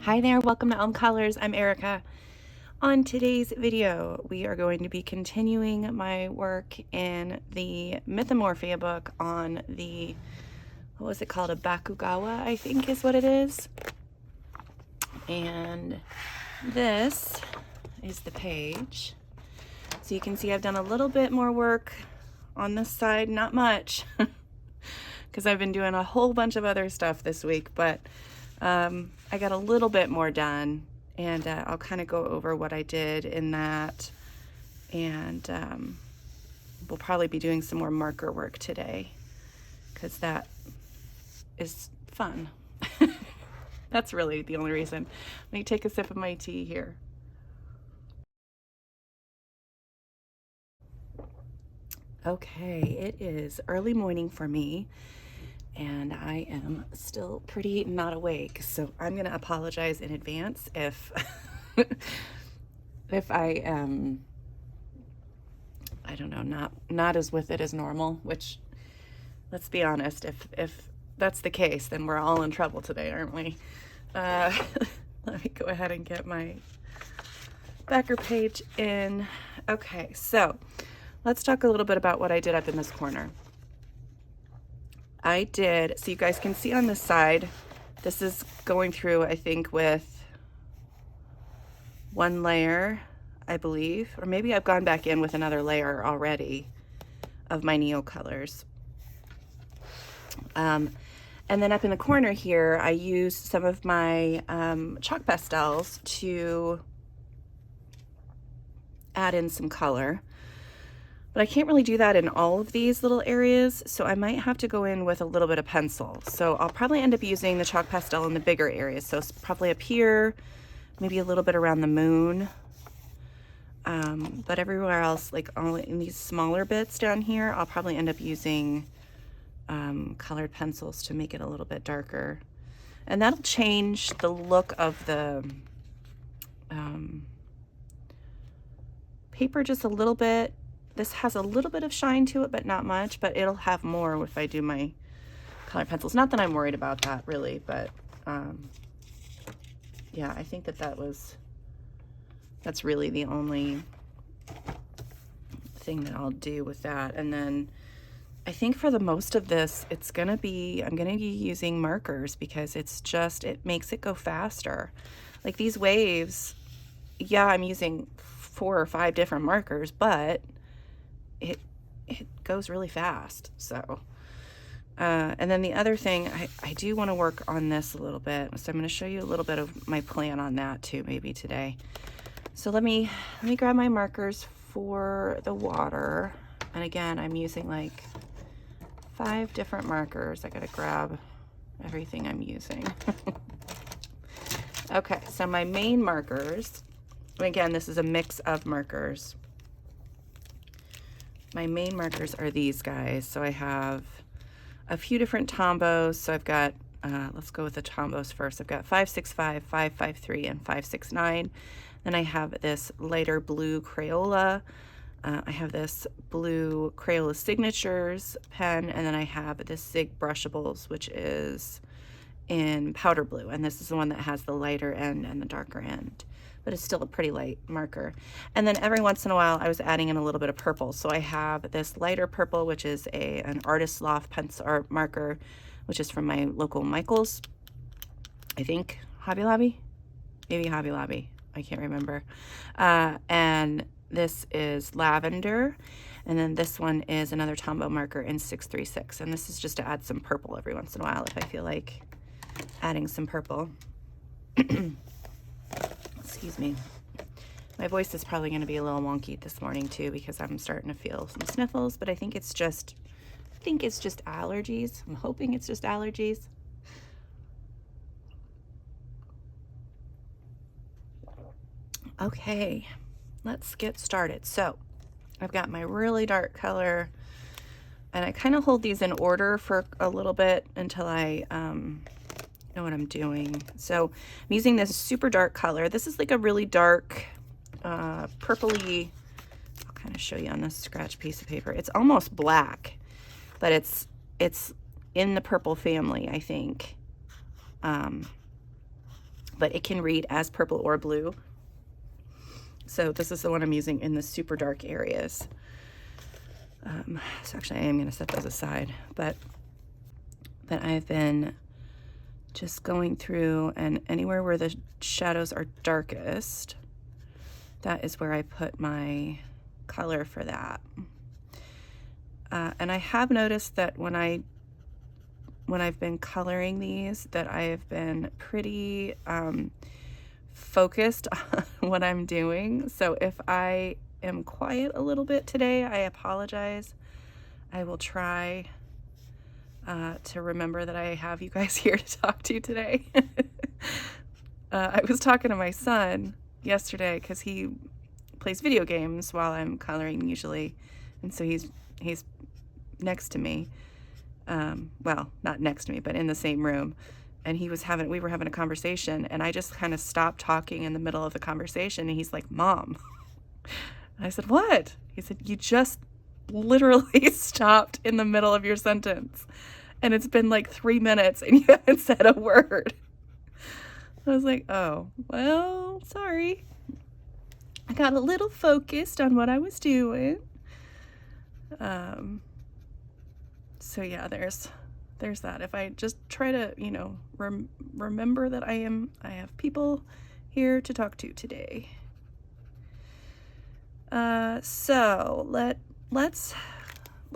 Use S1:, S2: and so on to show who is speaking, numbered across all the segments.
S1: Hi there, welcome to Elm Colors. I'm Erica. On today's video, we are going to be continuing my work in the Mythomorphia book on the, what was it called, a Bakunawa, I think is what it is. And this is the page. So you can see I've done a little bit more work on this side, not much, because I've been doing a whole bunch of other stuff this week, but I got a little bit more done, and I'll kind of go over what I did in that, and we'll probably be doing some more marker work today because that is fun. That's really the only reason. Let me take a sip of my tea here. Okay, it is early morning for me, and I am still pretty not awake, so I'm gonna apologize in advance if if I am, I don't know, not as with it as normal, which, let's be honest, if that's the case, then we're all in trouble today, aren't we? Let me go ahead and get my backer page in. Okay, so let's talk a little bit about what I did up in this corner. I did, so you guys can see on this side, this is going through, I think, with one layer, I believe, or maybe I've gone back in with another layer already of my Neo colors. And then up in the corner here, I used some of my chalk pastels to add in some color. But I can't really do that in all of these little areas, so I might have to go in with a little bit of pencil. So I'll probably end up using the chalk pastel in the bigger areas. So it's probably up here, maybe a little bit around the moon. But everywhere else, like all in these smaller bits down here, I'll probably end up using colored pencils to make it a little bit darker. And that'll change the look of the paper just a little bit. This has a little bit of shine to it, but not much, but it'll have more if I do my colored pencils. Not that I'm worried about that really, but yeah, I think that's really the only thing that I'll do with that. And then I think for the most of this, I'm gonna be using markers because it makes it go faster. Like these waves, yeah, I'm using 4 or 5 different markers, but it goes really fast. So and then the other thing, I do want to work on this a little bit, so I'm going to show you a little bit of my plan on that too, maybe today. So let me grab my markers for the water, and again, I'm using like 5 different markers. I got to grab everything I'm using. Okay, so my main markers, again, this is a mix of markers. My main markers are these guys. So I have a few different Tombos. So I've got, let's go with the Tombos first. I've got 565, 553, and 569. Then I have this lighter blue Crayola. I have this blue Crayola Signatures pen, and then I have this Zig Brushables, which is in powder blue. And this is the one that has the lighter end and the darker end, but it's still a pretty light marker. And then every once in a while I was adding in a little bit of purple. So I have this lighter purple, which is an Artist Loft pencil or marker, which is from my local Michael's, I think, Hobby Lobby, maybe Hobby Lobby, I can't remember. And this is lavender. And then this one is another Tombow marker in 636. And this is just to add some purple every once in a while if I feel like adding some purple. Excuse me. My voice is probably going to be a little wonky this morning too because I'm starting to feel some sniffles, but I think it's just allergies. I'm hoping it's just allergies. Okay, let's get started. So I've got my really dark color, and I kind of hold these in order for a little bit until I know what I'm doing. So I'm using this super dark color. This is like a really dark purpley, I'll kind of show you on this scratch piece of paper. It's almost black, but it's in the purple family, I think. but it can read as purple or blue. So this is the one I'm using in the super dark areas. So actually I am going to set those aside, but I've been just going through, and anywhere where the shadows are darkest, that is where I put my color for that. And I have noticed that when I've been coloring these, that I have been pretty focused on what I'm doing. So if I am quiet a little bit today, I apologize. I will try to remember that I have you guys here to talk to today. I was talking to my son yesterday because he plays video games while I'm coloring usually, and so he's next to me. Well, not next to me, but in the same room. And we were having a conversation, and I just kind of stopped talking in the middle of the conversation, and he's like, "Mom." And I said, "What?" He said, "You just literally stopped in the middle of your sentence, and it's been like 3 minutes and you haven't said a word." I was like, "Oh, well, sorry. I got a little focused on what I was doing." So yeah, there's that. If I just try to, remember that I have people here to talk to today. So let's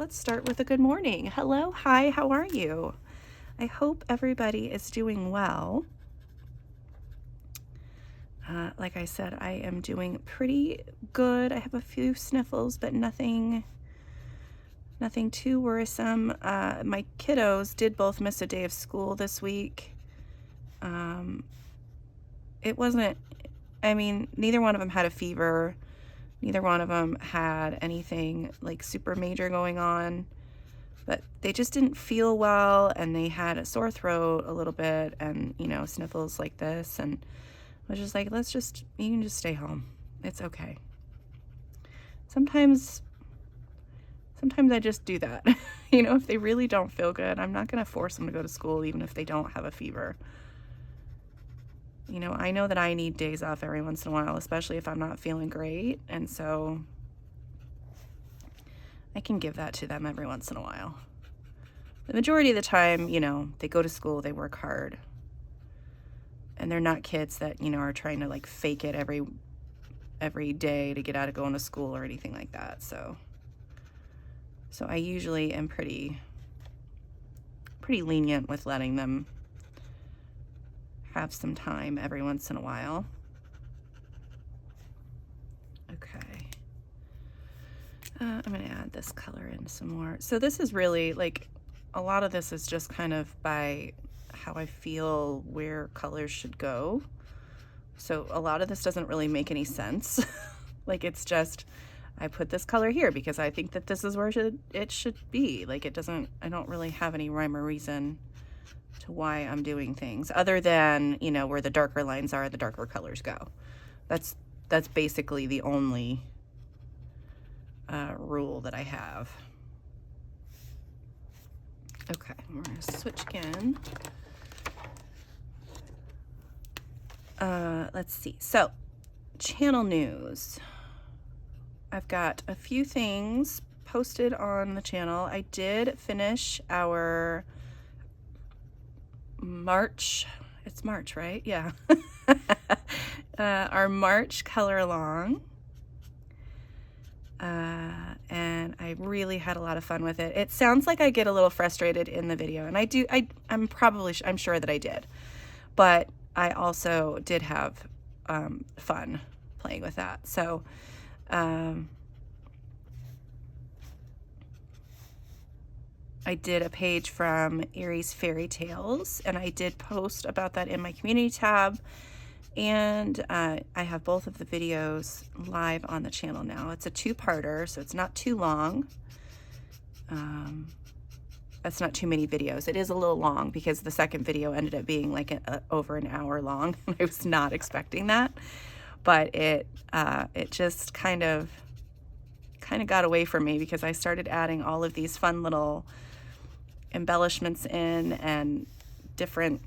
S1: start with a good morning. Hello, hi, how are you? I hope everybody is doing well. Like I said, I am doing pretty good. I have a few sniffles, but nothing too worrisome. My kiddos did both miss a day of school this week. Neither one of them had a fever. Neither one of them had anything like super major going on, but they just didn't feel well, and they had a sore throat a little bit, and sniffles like this, and I was just like, you can just stay home. It's okay. Sometimes I just do that. If they really don't feel good, I'm not going to force them to go to school even if they don't have a fever. I know that I need days off every once in a while, especially if I'm not feeling great, and so I can give that to them every once in a while. The majority of the time, they go to school, they work hard, and they're not kids that, are trying to like fake it every day to get out of going to school or anything like that. So I usually am pretty lenient with letting them have some time every once in a while. Okay. I'm going to add this color in some more. So this is really like, a lot of this is just kind of by how I feel where colors should go. So a lot of this doesn't really make any sense. Like, it's just, I put this color here because I think that this is where it should be. Like, I don't really have any rhyme or reason to why I'm doing things other than, where the darker lines are, the darker colors go. That's basically the only rule that I have. Okay, we're going to switch again. Let's see. So, channel news. I've got a few things posted on the channel. I did finish our March, it's March, right? Yeah. Our March color along. And I really had a lot of fun with it. It sounds like I get a little frustrated in the video, and I'm sure that I did, but I also did have fun playing with that. So I did a page from Erie's Fairy Tales, and I did post about that in my community tab, and I have both of the videos live on the channel now. It's a two-parter, so it's not too long. That's not too many videos. It is a little long because the second video ended up being like over an hour long. I was not expecting that, but it just kind of got away from me because I started adding all of these fun little embellishments in and different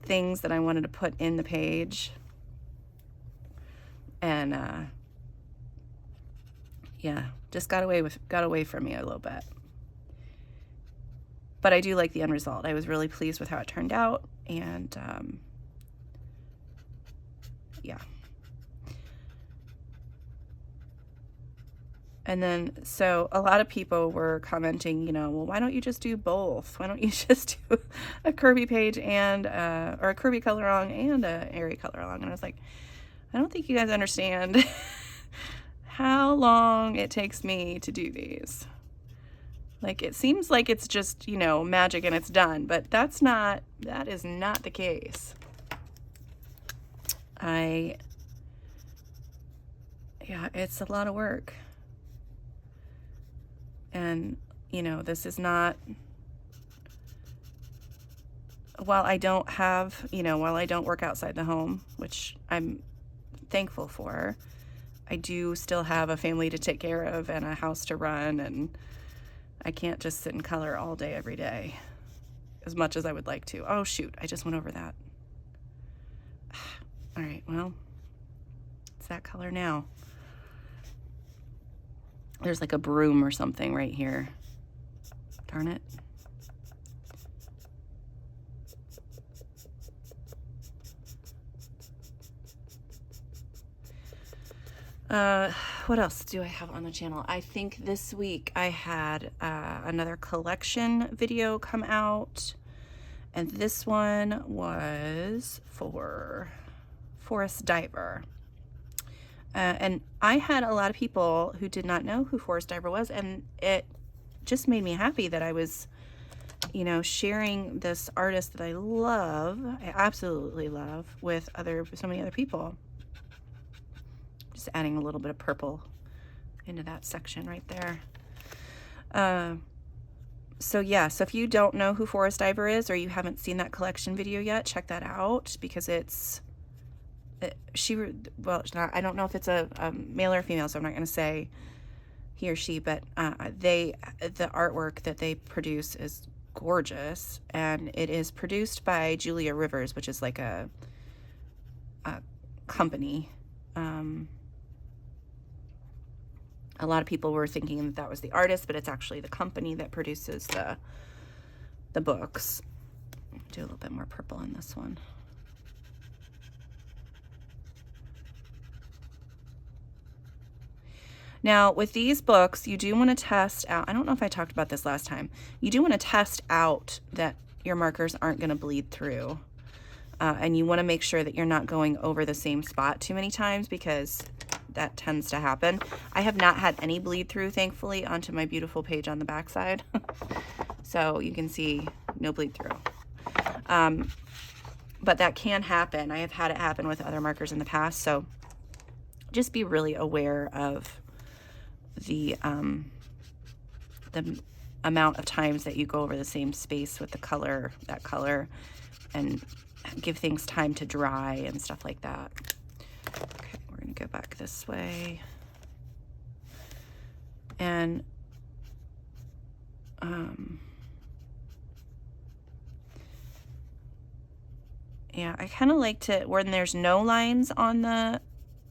S1: things that I wanted to put in the page. And yeah, just got away from me a little bit. But I do like the end result. I was really pleased with how it turned out, and yeah. And then, so a lot of people were commenting, you know, well, why don't you just do both? Why don't you just do a Kerby page and, or a Kerby color along and a Aerie color along? And I was like, I don't think you guys understand how long it takes me to do these. Like, it seems like it's just, you know, magic and it's done, but that is not the case. Yeah, it's a lot of work. And, you know, this is not, while I don't work outside the home, which I'm thankful for, I do still have a family to take care of and a house to run, and I can't just sit and color all day, every day, as much as I would like to. Oh, shoot, I just went over that. All right, well, it's that color now. There's like a broom or something right here. Darn it. What else do I have on the channel? I think this week I had another collection video come out, and this one was for Forest Diver. And I had a lot of people who did not know who Forest Diver was, and it just made me happy that I was, you know, sharing this artist that I absolutely love, with so many other people. Just adding a little bit of purple into that section right there. So yeah, so if you don't know who Forest Diver is, or you haven't seen that collection video yet, check that out, because I don't know if it's a male or female, so I'm not going to say he or she, but the artwork that they produce is gorgeous, and it is produced by Julia Rivers, which is like a company. A lot of people were thinking that was the artist, but it's actually the company that produces the books. Do a little bit more purple on this one. Now, with these books, you do want to test out, I don't know if I talked about this last time, you do want to test out that your markers aren't going to bleed through. And you want to make sure that you're not going over the same spot too many times, because that tends to happen. I have not had any bleed through, thankfully, onto my beautiful page on the back side. So you can see no bleed through. But that can happen. I have had it happen with other markers in the past. So just be really aware of the amount of times that you go over the same space with that color, and give things time to dry and stuff like that. Okay, we're gonna go back this way. And yeah, I kind of like to, when there's no lines on the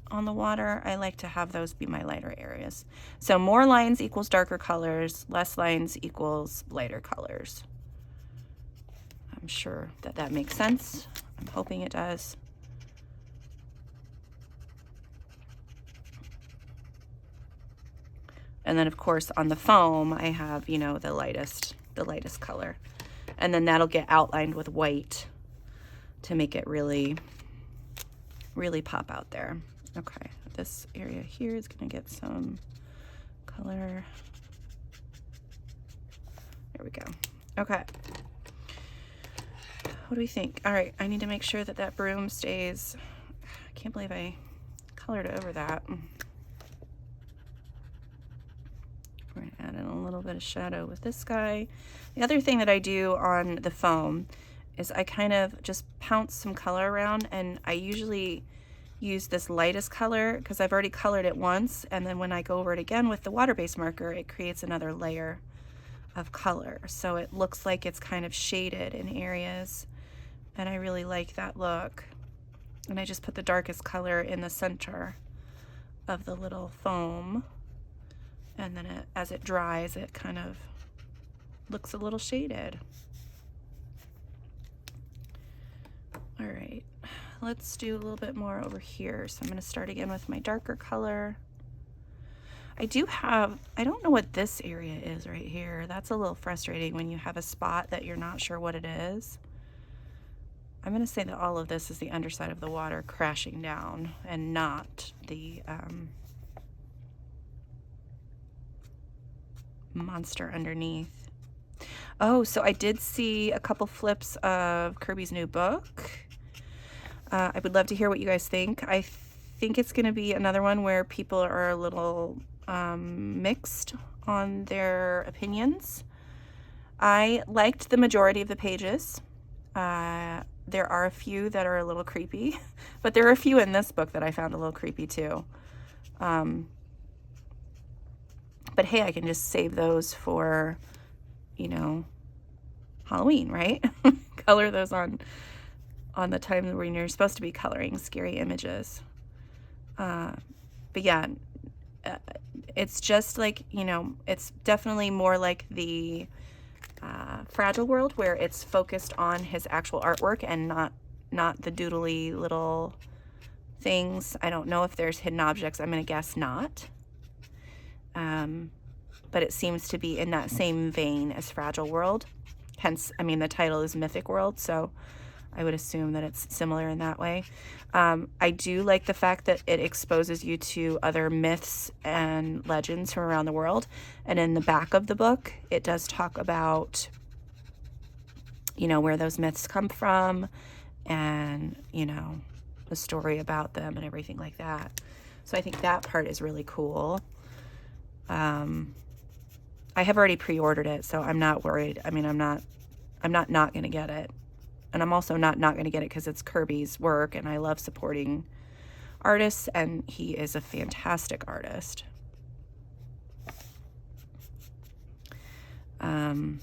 S1: water, I like to have those be my lighter areas. So more lines equals darker colors, less lines equals lighter colors. I'm sure that makes sense. I'm hoping it does. And then of course on the foam, I have, you know, the lightest color. And then that'll get outlined with white to make it really, really pop out there. Okay, this area here is gonna get some color. There we go. Okay. What do we think? All right, I need to make sure that broom stays. I can't believe I colored over that. We're gonna add in a little bit of shadow with this guy. The other thing that I do on the foam is I kind of just pounce some color around, and I usually use this lightest color because I've already colored it once, and then when I go over it again with the water-based marker, it creates another layer of color. So it looks like it's kind of shaded in areas, and I really like that look. And I just put the darkest color in the center of the little foam, and then as it dries, it kind of looks a little shaded. All right, let's do a little bit more over here. So I'm going to start again with my darker color. I don't know what this area is right here. That's a little frustrating when you have a spot that you're not sure what it is. I'm going to say that all of this is the underside of the water crashing down and not the monster underneath. Oh, so I did see a couple flips of Kerby's new book. I would love to hear what you guys think. I think it's going to be another one where people are a little mixed on their opinions. I liked the majority of the pages. There are a few that are a little creepy, but there are a few in this book that I found a little creepy too. But hey, I can just save those for, you know, Halloween, right? Color those on the time when you're supposed to be coloring scary images. But yeah, it's just like, you know, it's definitely more like the Fragile World, where it's focused on his actual artwork and not the doodly little things. I don't know if there's hidden objects. I'm going to guess not. But it seems to be in that same vein as Fragile World. Hence, I mean, the title is Mythic World, so I would assume that it's similar in that way. I do like the fact that it exposes you to other myths and legends from around the world. And in the back of the book, it does talk about, you know, where those myths come from and, you know, the story about them and everything like that. So I think that part is really cool. I have already pre-ordered it, so I'm not worried. I mean, I'm not going to get it. And I'm also not going to get it because it's Kerby's work, and I love supporting artists, and he is a fantastic artist. So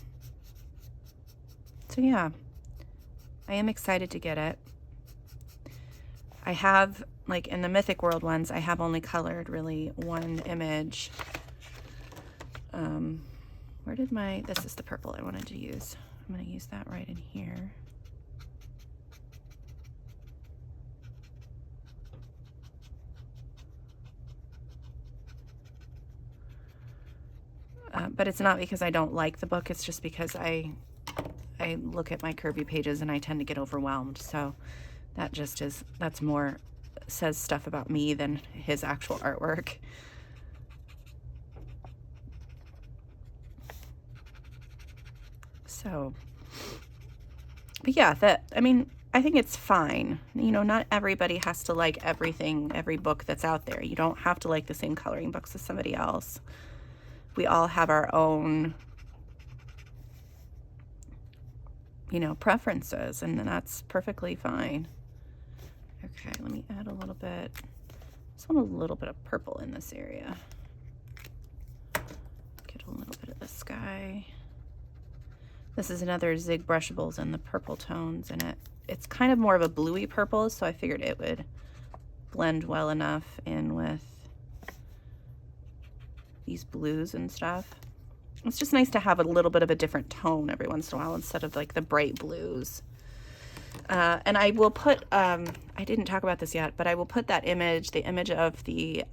S1: yeah, I am excited to get it. I have, like in the Mythic World ones, I have only colored really one image. Where did this is the purple I wanted to use. I'm going to use that right in here. But it's not because I don't like the book, it's just because I look at my Kerby pages and I tend to get overwhelmed. So that's more, says stuff about me than his actual artwork. So, but yeah, I mean, I think it's fine. You know, not everybody has to like everything, every book that's out there. You don't have to like the same coloring books as somebody else. We all have our own, you know, preferences, and that's perfectly fine. Okay, let me add a little bit. Just want a little bit of purple in this area. Get a little bit of the sky. This is another Zig Brushables in the purple tones, and it's kind of more of a bluey purple, so I figured it would blend well enough in with these blues and stuff. It's just nice to have a little bit of a different tone every once in a while instead of like the bright blues. And I will put, I didn't talk about this yet, but I will put that image, the image of the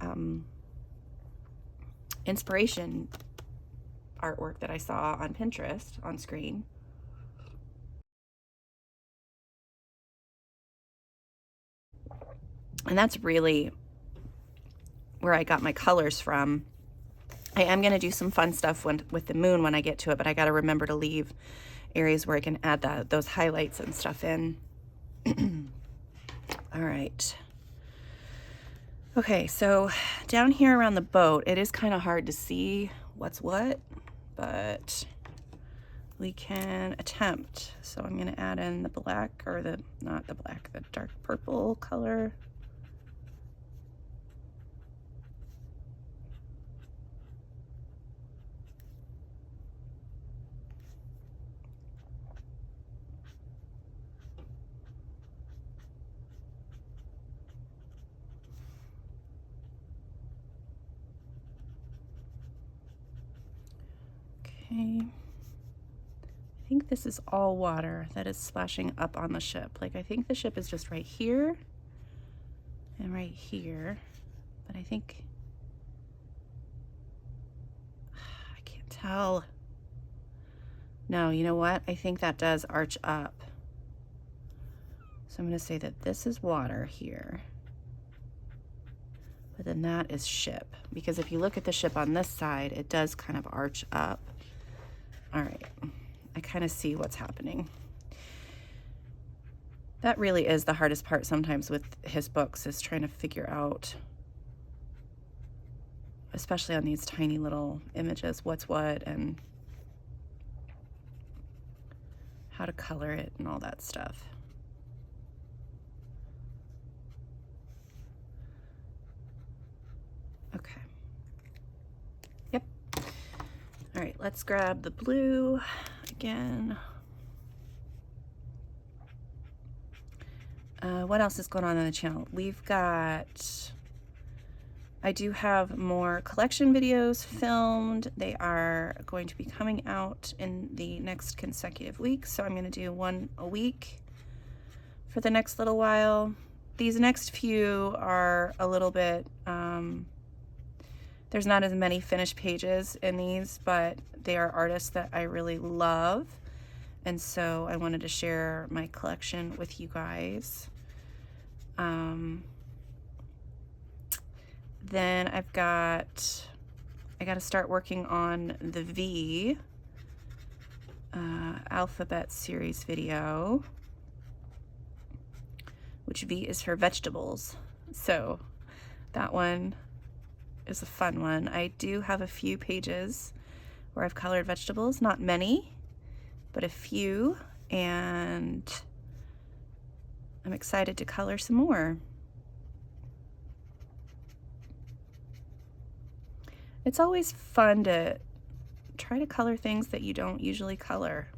S1: inspiration artwork that I saw on Pinterest on screen. And that's really where I got my colors from. I am going to do some fun stuff with the moon when I get to it, but I got to remember to leave areas where I can add those highlights and stuff in. All right. Okay, so down here around the boat, it is kind of hard to see what's what, but we can attempt. So I'm going to add in the black, or not the black, the dark purple color. Okay. I think this is all water that is splashing up on the ship. Like, I think the ship is just right here and right here, but I think, I can't tell. No, you know what? I think that does arch up. So I'm going to say that this is water here, but then that is ship, because if you look at the ship on this side, it does kind of arch up. All right, I kind of see what's happening. That really is the hardest part sometimes with his books, is trying to figure out, especially on these tiny little images, what's what and how to color it and all that stuff. Okay. Yep. All right, let's grab the blue again. What else is going on the channel? We've got, I do have more collection videos filmed. They are going to be coming out in the next consecutive weeks. So I'm going to do one a week for the next little while. These next few are a little bit, there's not as many finished pages in these, but they are artists that I really love. And so I wanted to share my collection with you guys. Then I got to start working on the V alphabet series video, which V is for vegetables. So that one is a fun one. I do have a few pages where I've colored vegetables, not many, but a few, and I'm excited to color some more. It's always fun to try to color things that you don't usually color.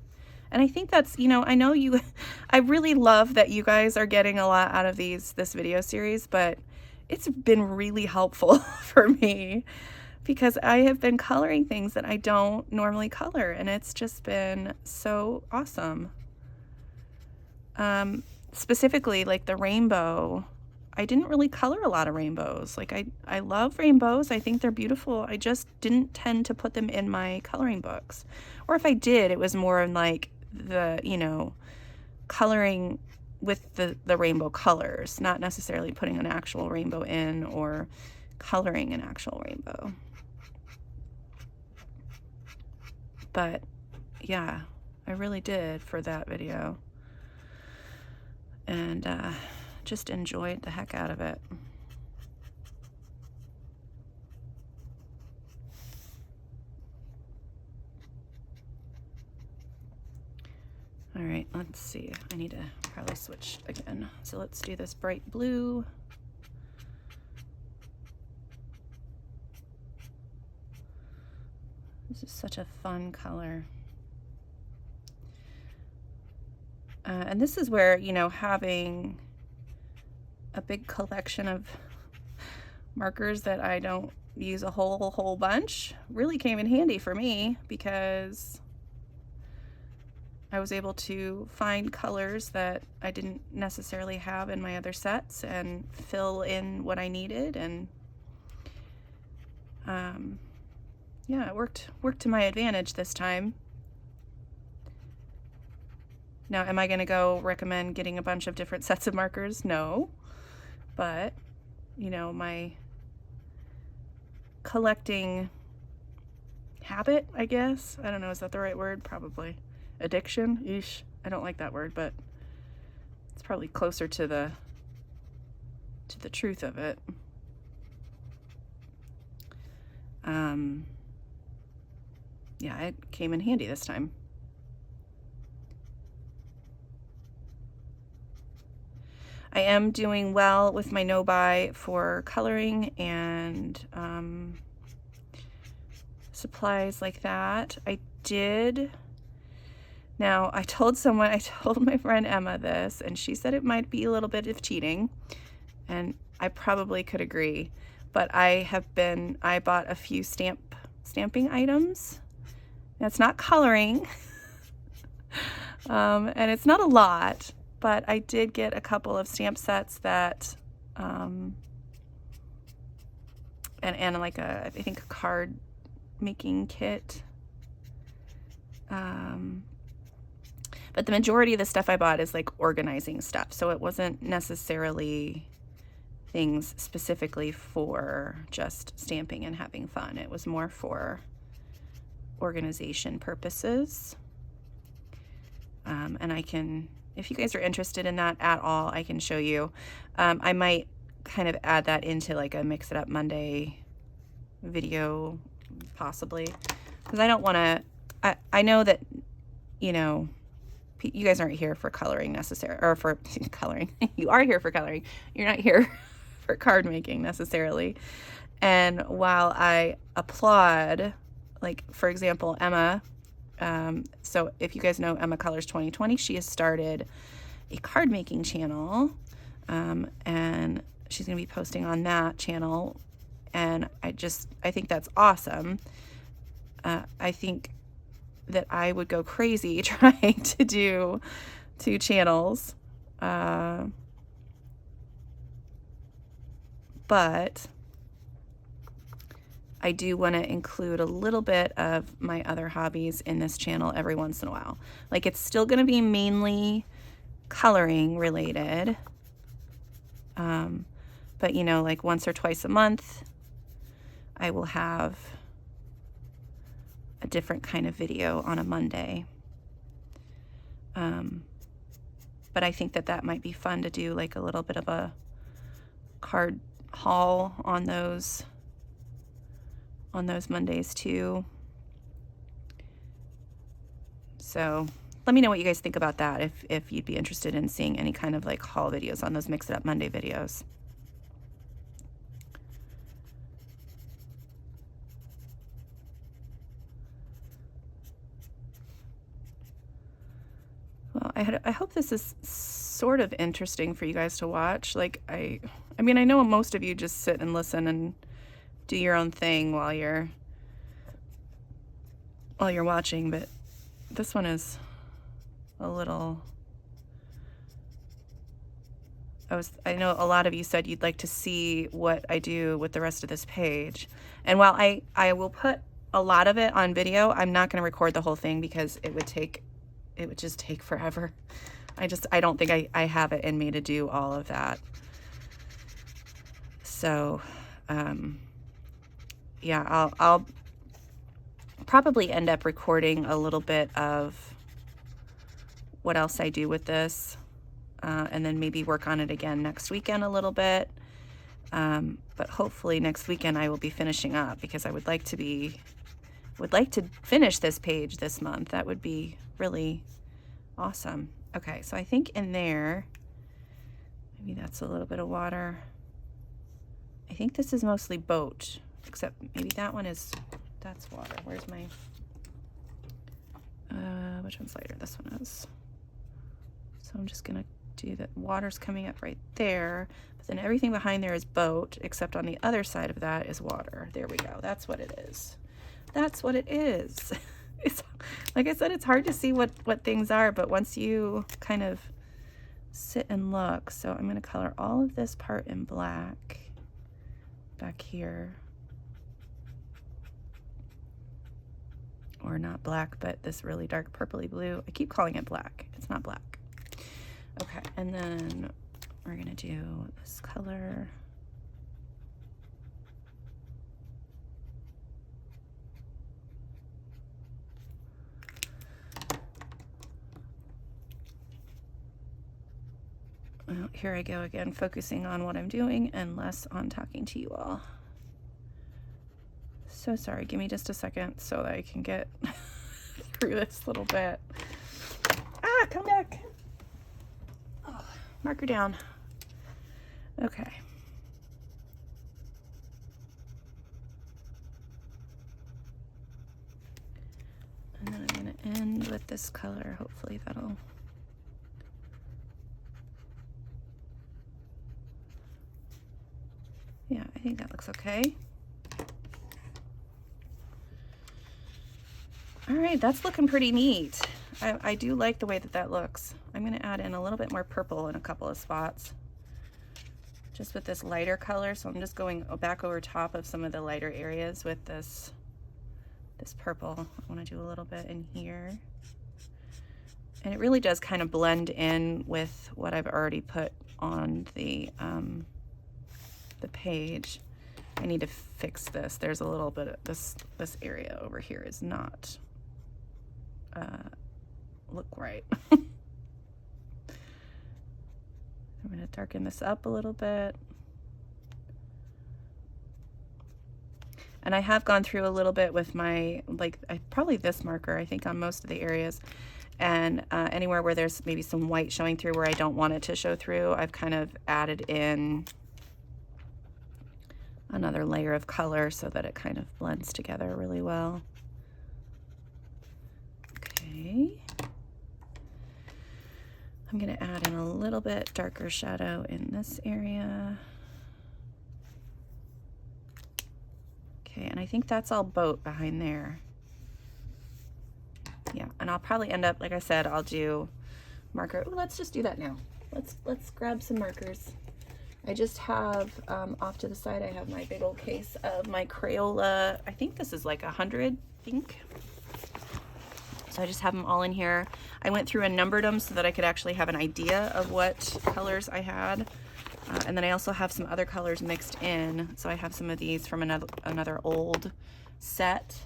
S1: And I think that's, I know you, I really love that you guys are getting a lot out of this video series, but it's been really helpful for me because I have been coloring things that I don't normally color, and it's just been so awesome. Specifically, like the rainbow, I didn't really color a lot of rainbows. Like I love rainbows. I think they're beautiful. I just didn't tend to put them in my coloring books. Or if I did, it was more in like the, coloring with the rainbow colors, not necessarily putting an actual rainbow in or coloring an actual rainbow. But yeah, I really did for that video. And just enjoyed the heck out of it. All right, let's see. I need to probably switch again. So let's do this bright blue. This is such a fun color. And this is where, having a big collection of markers that I don't use a whole bunch really came in handy for me, because I was able to find colors that I didn't necessarily have in my other sets and fill in what I needed. And yeah, it worked to my advantage this time. Now, am I going to go recommend getting a bunch of different sets of markers? No. But, my collecting habit, I guess. I don't know, is that the right word? Probably. Addiction? Eesh. I don't like that word, but it's probably closer to the truth of it. Yeah, it came in handy this time. I am doing well with my no-buy for coloring and supplies like that. Now, I told my friend Emma this, and she said it might be a little bit of cheating, and I probably could agree, but I bought a few stamping items, It's not coloring, and it's not a lot, but I did get a couple of stamp sets that, and like I think a card making kit. But the majority of the stuff I bought is like organizing stuff, so it wasn't necessarily things specifically for just stamping and having fun. It was more for organization purposes. And I can, if you guys are interested in that at all, I can show you. I might kind of add that into like a Mix It Up Monday video, possibly, because I don't want to, I know that, you know, you guys aren't here for coloring necessarily, or for coloring. You are here for coloring. You're not here for card making necessarily. And while I applaud, like, for example, Emma, so if you guys know Emma Colors 2020, she has started a card making channel, and she's going to be posting on that channel. And I think that's awesome. I think that I would go crazy trying to do 2 channels. But I do want to include a little bit of my other hobbies in this channel every once in a while. Like, it's still going to be mainly coloring related. But you know, like once or twice a month, I will have a different kind of video on a Monday. But I think that that might be fun to do, like a little bit of a card haul on those Mondays too. So let me know what you guys think about that, if you'd be interested in seeing any kind of like haul videos on those Mix It Up Monday videos. Well, I hope this is sort of interesting for you guys to watch. Like, I mean, I know most of you just sit and listen and do your own thing while you're watching, but this one is a little, I know a lot of you said you'd like to see what I do with the rest of this page. And while I will put a lot of it on video, I'm not going to record the whole thing because it would just take forever. I don't think I have it in me to do all of that. So, yeah, I'll probably end up recording a little bit of what else I do with this, and then maybe work on it again next weekend a little bit. But hopefully next weekend I will be finishing up, because I would like to finish this page this month. That would be really awesome. Okay, so I think in there, maybe that's a little bit of water. I think this is mostly boat, except maybe that one that's water. Where's my, which one's lighter? This one is. So I'm just gonna do that. Water's coming up right there, but then everything behind there is boat, except on the other side of that is water. There we go. That's what it is. That's what it is. It's, like I said, it's hard to see what things are, but once you kind of sit and look. So I'm going to color all of this part in black back here. Or not black, but this really dark purpley blue. I keep calling it black. It's not black. Okay, and then we're going to do this color. Well, here I go again, focusing on what I'm doing and less on talking to you all. So sorry, give me just a second so that I can get through this little bit. Ah, come back. Oh, marker down. Okay. And then I'm going to end with this color. Hopefully that'll... Yeah, I think that looks okay. All right, that's looking pretty neat. I do like the way that that looks. I'm gonna add in a little bit more purple in a couple of spots, just with this lighter color. So I'm just going back over top of some of the lighter areas with this purple. I wanna do a little bit in here. And it really does kind of blend in with what I've already put on the page. I need to fix this. There's a little bit of this area over here is not look right. I'm going to darken this up a little bit. And I have gone through a little bit with my, like, probably this marker, I think, on most of the areas. And anywhere where there's maybe some white showing through where I don't want it to show through, I've kind of added in another layer of color so that it kind of blends together really well. Okay. I'm going to add in a little bit darker shadow in this area. Okay, and I think that's all boat behind there. Yeah, and I'll probably end up, like I said, I'll do marker. Ooh, let's just do that now. Let's grab some markers. I just have, off to the side, I have my big old case of my Crayola. I think this is like 100 ink. So I just have them all in here. I went through and numbered them so that I could actually have an idea of what colors I had. And then I also have some other colors mixed in. So I have some of these from another old set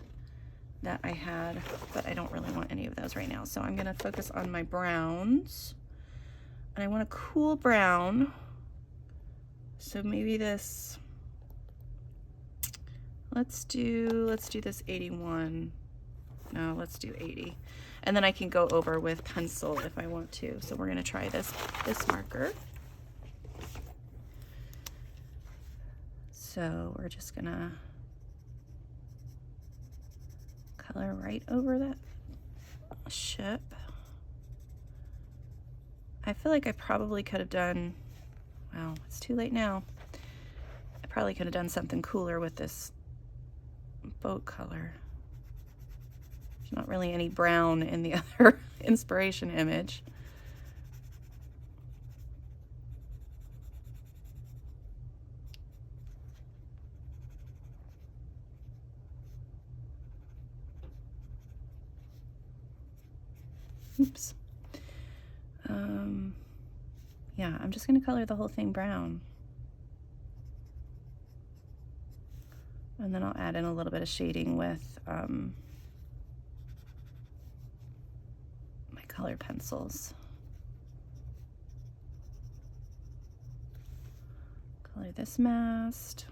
S1: that I had, but I don't really want any of those right now. So I'm gonna focus on my browns. And I want a cool brown. So maybe this, let's do this 81. No, let's do 80. And then I can go over with pencil if I want to. So we're gonna try this marker. So we're just gonna color right over that ship. I feel like I probably could have done, well, it's too late now. I probably could have done something cooler with this boat color. There's not really any brown in the other inspiration image. Oops. Yeah, I'm just going to color the whole thing brown. And then I'll add in a little bit of shading with my colored pencils. Color this mast.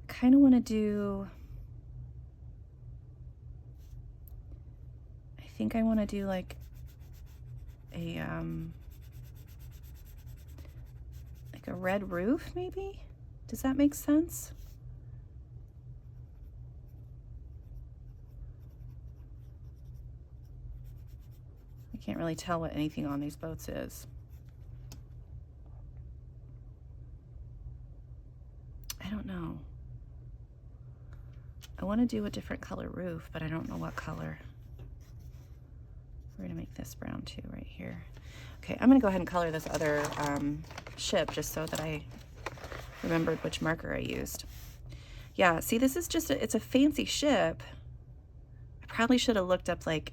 S1: Kind of want to do, I think I want to do like a red roof maybe? Does that make sense? I can't really tell what anything on these boats is. I don't know. I want to do a different color roof, but I don't know what color. We're gonna make this brown too right here. Okay, I'm gonna go ahead and color this other ship just so that I remembered which marker I used. Yeah, see, this is just, it's a fancy ship. I probably should have looked up, like,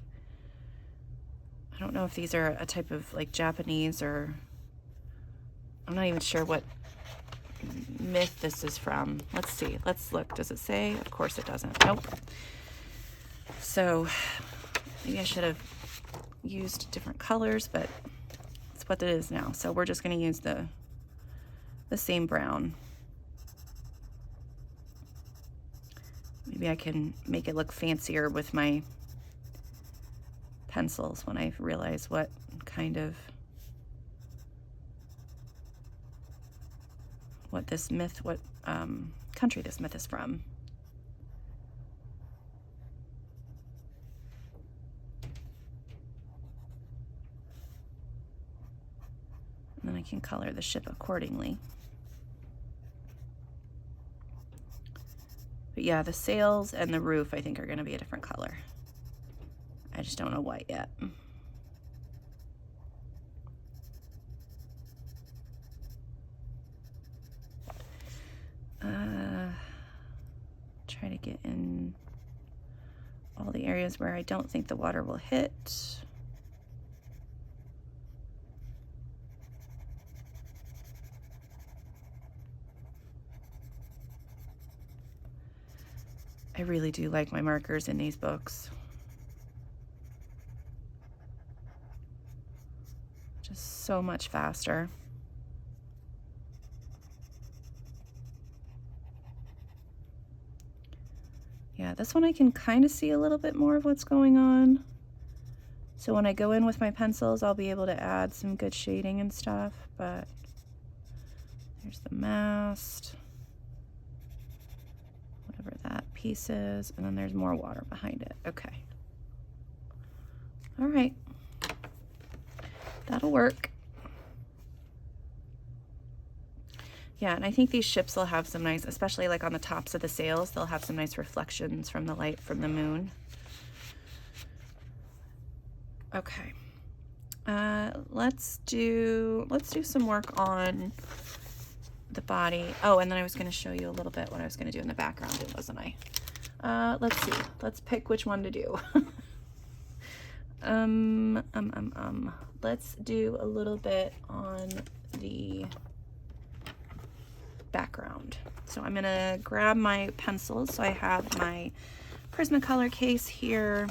S1: I don't know if these are a type of like Japanese, or I'm not even sure what myth this is from. Let's see, let's look. Does it say? Of course it doesn't. Nope. So maybe I should have used different colors, but it's what it is now. So we're just going to use the same brown. Maybe I can make it look fancier with my pencils when I realize what kind of, what this myth, what country this myth is from. And then I can color the ship accordingly. But yeah, the sails and the roof I think are gonna be a different color. I just don't know what yet. Try to get in all the areas where I don't think the water will hit. I really do like my markers in these books. Just so much faster. Yeah, this one I can kind of see a little bit more of what's going on. So when I go in with my pencils, I'll be able to add some good shading and stuff, but there's the mast, whatever that piece is, and then there's more water behind it. Okay. All right. That'll work. Yeah, and I think these ships will have some nice, especially like on the tops of the sails, they'll have some nice reflections from the light from the moon. Okay. Let's do some work on the body. Oh, and then I was going to show you a little bit what I was going to do in the background, wasn't I? Let's see. Let's pick which one to do. Let's do a little bit on the background. So I'm gonna grab my pencils. So I have my Prismacolor case here.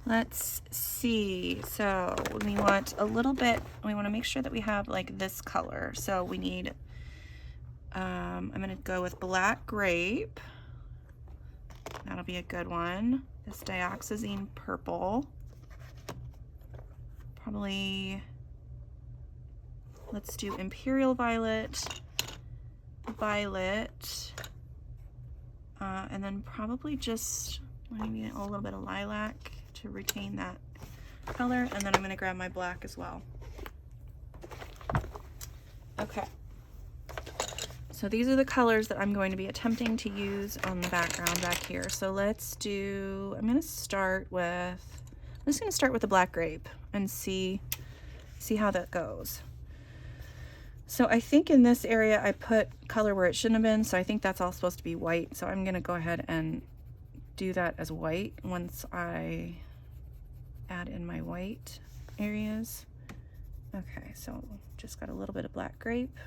S1: Let's see. So we want a little bit, we want to make sure that we have like this color. So we need, I'm gonna go with black grape. That'll be a good one. This dioxazine purple. Probably, let's do imperial violet, and then probably just maybe a little bit of lilac to retain that color. And then I'm going to grab my black as well. Okay. So these are the colors that I'm going to be attempting to use on the background back here. So let's do, I'm just going to start with the black grape and see how that goes. So I think in this area I put color where it shouldn't have been, so I think that's all supposed to be white. So I'm gonna go ahead and do that as white once I add in my white areas. Okay, so just got a little bit of black grape.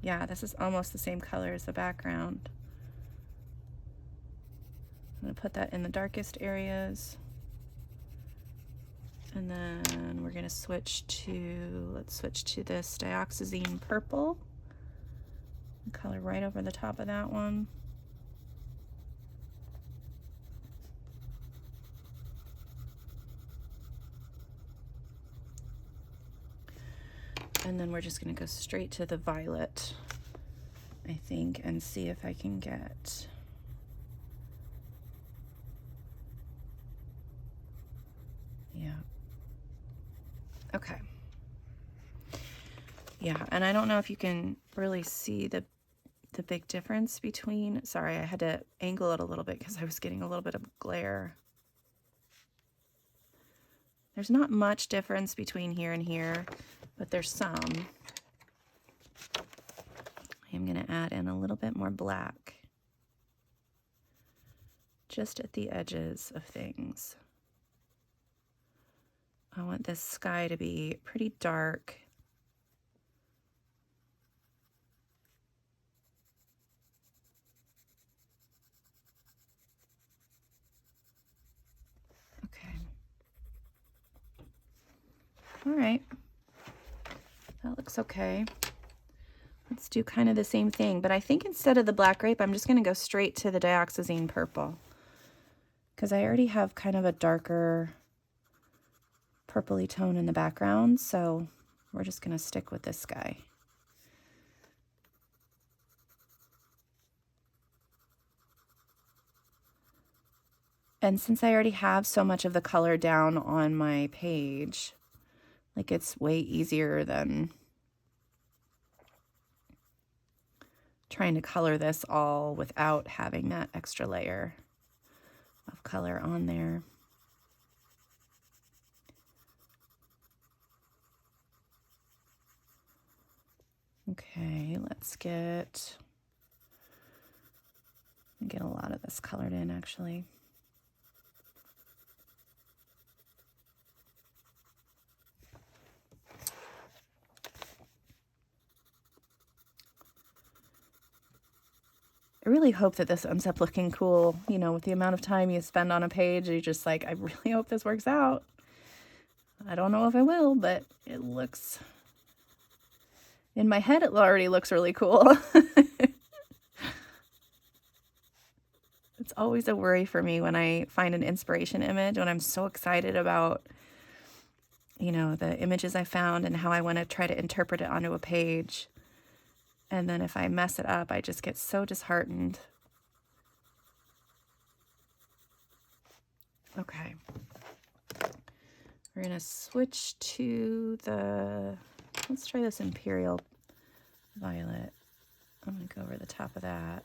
S1: Yeah, this is almost the same color as the background. I'm gonna put that in the darkest areas. And then we're gonna switch to, let's switch to this dioxazine purple. Color right over the top of that one. And then we're just gonna go straight to the violet, I think, and see if I can get, yeah. Okay. Yeah, and I don't know if you can really see the big difference between, sorry, I had to angle it a little bit because I was getting a little bit of glare. There's not much difference between here and here, but there's some. I'm going to add in a little bit more black just at the edges of things. I want this sky to be pretty dark. Okay. All right. That looks okay. Let's do kind of the same thing, but I think instead of the black grape, I'm just going to go straight to the dioxazine purple because I already have kind of a darker purpley tone in the background, so we're just going to stick with this guy. And since I already have so much of the color down on my page, like it's way easier than trying to color this all without having that extra layer of color on there. Okay, let's get a lot of this colored in actually. I really hope that this ends up looking cool, you know, with the amount of time you spend on a page. You're just like, I really hope this works out. I don't know if it will, but it looks, in my head, it already looks really cool. It's always a worry for me when I find an inspiration image, when I'm so excited about, you know, the images I found and how I want to try to interpret it onto a page. And then if I mess it up, I just get so disheartened. Okay. We're going to switch to let's try this Imperial Violet. I'm going to go over the top of that.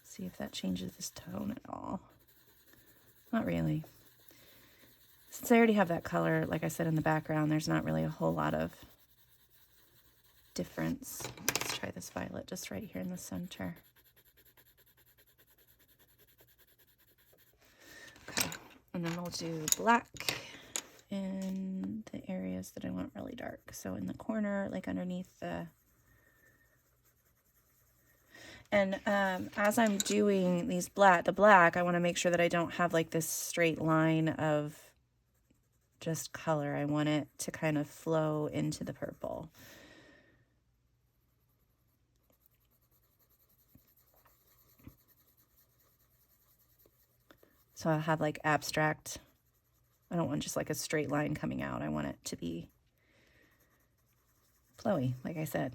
S1: See if that changes this tone at all. Not really. Since I already have that color, like I said, in the background, there's not really a whole lot of difference. Let's try this violet just right here in the center. Okay, and then we'll do black in the areas that I want really dark. So in the corner, like underneath the... And as I'm doing these the black, I want to make sure that I don't have like this straight line of just color. I want it to kind of flow into the purple. So I'll have like abstract. I don't want just like a straight line coming out. I want it to be flowy, like I said.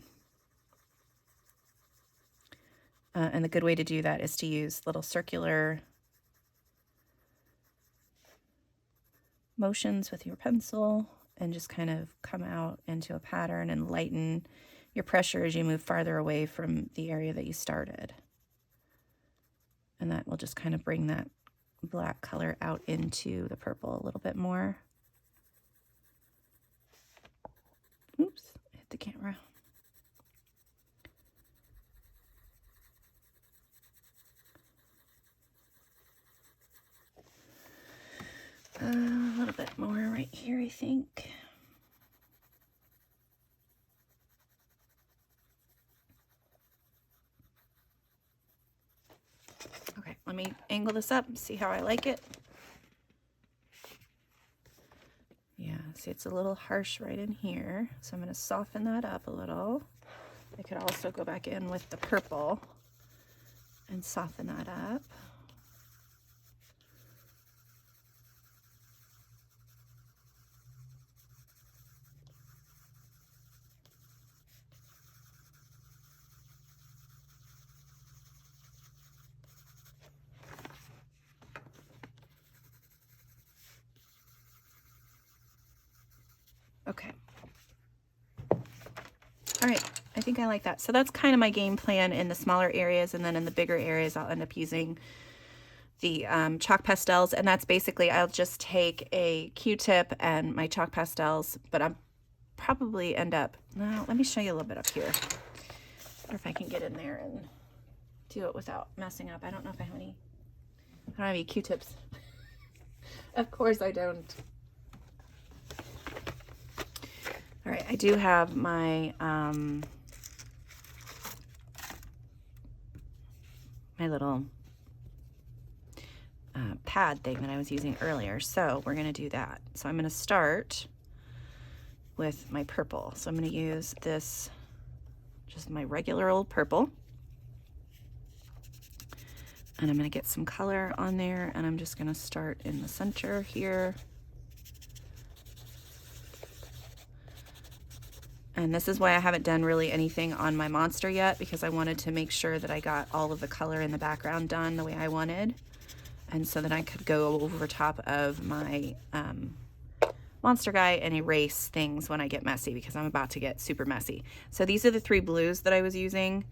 S1: And the good way to do that is to use little circular motions with your pencil and just kind of come out into a pattern and lighten your pressure as you move farther away from the area that you started. And that will just kind of bring that black color out into the purple a little bit more. Oops, I hit the camera. A little bit more right here, I think. Okay, let me angle this up and see how I like it. Yeah, see, it's a little harsh right in here, so I'm going to soften that up a little. I could also go back in with the purple and soften that up. Okay. All right, I think I like that. So that's kind of my game plan in the smaller areas, and then in the bigger areas I'll end up using the chalk pastels, and that's basically I'll just take a Q-tip and my chalk pastels, but I'm probably end up, well, let me show you a little bit up here. Or if I can get in there and do it without messing up. I don't know if I have any, I don't have any Q-tips. Of course I don't. All right, I do have my my little pad thing that I was using earlier. So we're gonna do that. So I'm gonna start with my purple. So I'm gonna use this, just my regular old purple. And I'm gonna get some color on there, and I'm just gonna start in the center here. And this is why I haven't done really anything on my monster yet, because I wanted to make sure that I got all of the color in the background done the way I wanted. And so that I could go over top of my monster guy and erase things when I get messy, because I'm about to get super messy. So these are the three blues that I was using.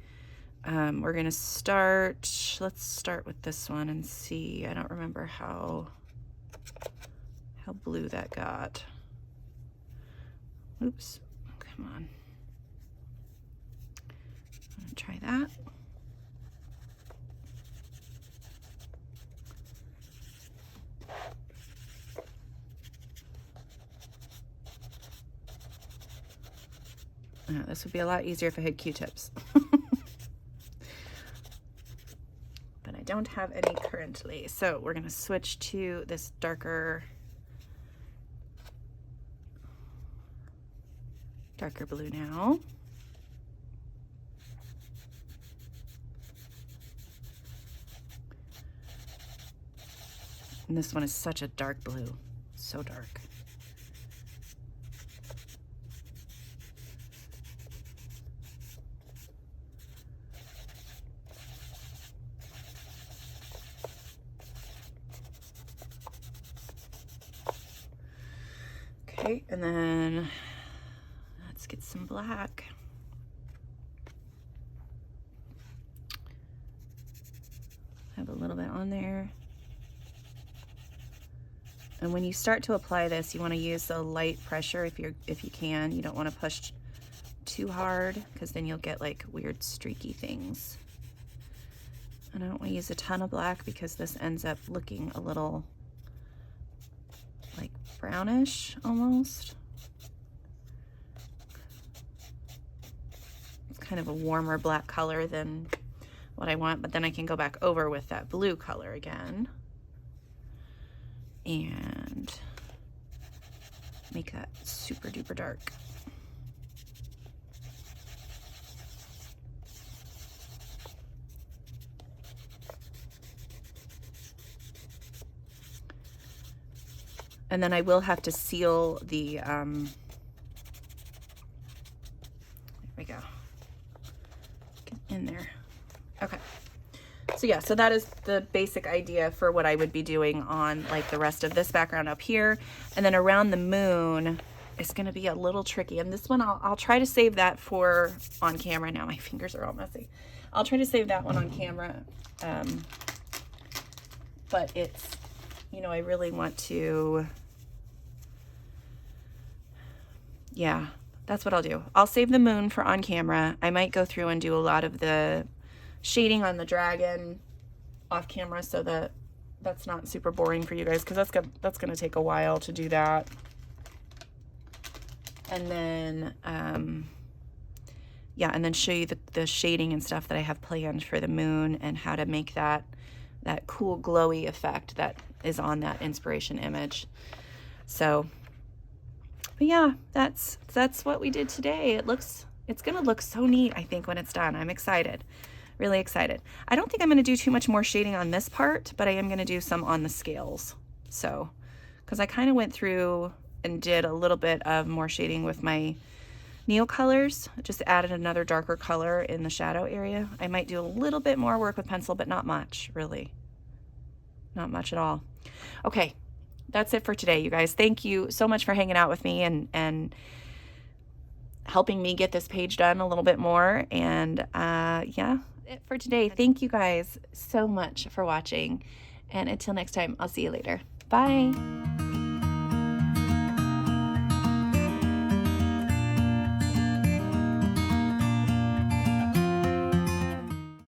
S1: we're gonna start, let's start with this one and see. I don't remember how blue that got. Oops, come on. I'm gonna try that. This would be a lot easier if I had Q-tips. But I don't have any currently. So we're gonna switch to this darker blue now. And this one is such a dark blue, so dark. Okay, and then let's get some black. Have a little bit on there. And when you start to apply this, you want to use a light pressure if you can. You don't want to push too hard because then you'll get like weird streaky things. And I don't want to use a ton of black because this ends up looking a little like brownish almost. It's kind of a warmer black color than what I want, but then I can go back over with that blue color again and make that super duper dark. And then I will have to seal the, there we go, get in there. Okay, so yeah, so that is the basic idea for what I would be doing on like the rest of this background up here. And then around the moon is gonna be a little tricky. And this one, I'll try to save that for on camera. Now my fingers are all messy. I'll try to save that one on camera. But it's, you know, I really want to, yeah, that's what I'll do. I'll save the moon for on camera. I might go through and do a lot of the shading on the dragon off camera so that that's not super boring for you guys, because that's gonna take a while to do that. And then, yeah, and then show you the shading and stuff that I have planned for the moon and how to make that cool glowy effect that is on that inspiration image. So, but yeah, that's what we did today. It's gonna look so neat, I think, when it's done. I'm excited, really excited. I don't think I'm gonna do too much more shading on this part, but I am gonna do some on the scales. So, because I kind of went through and did a little bit of more shading with my Neo colors, just added another darker color in the shadow area. I might do a little bit more work with pencil, but not much, really. Not much at all. Okay, that's it for today, you guys. Thank you so much for hanging out with me and helping me get this page done a little bit more. And yeah, it for today. Thank you guys so much for watching. And until next time, I'll see you later. Bye.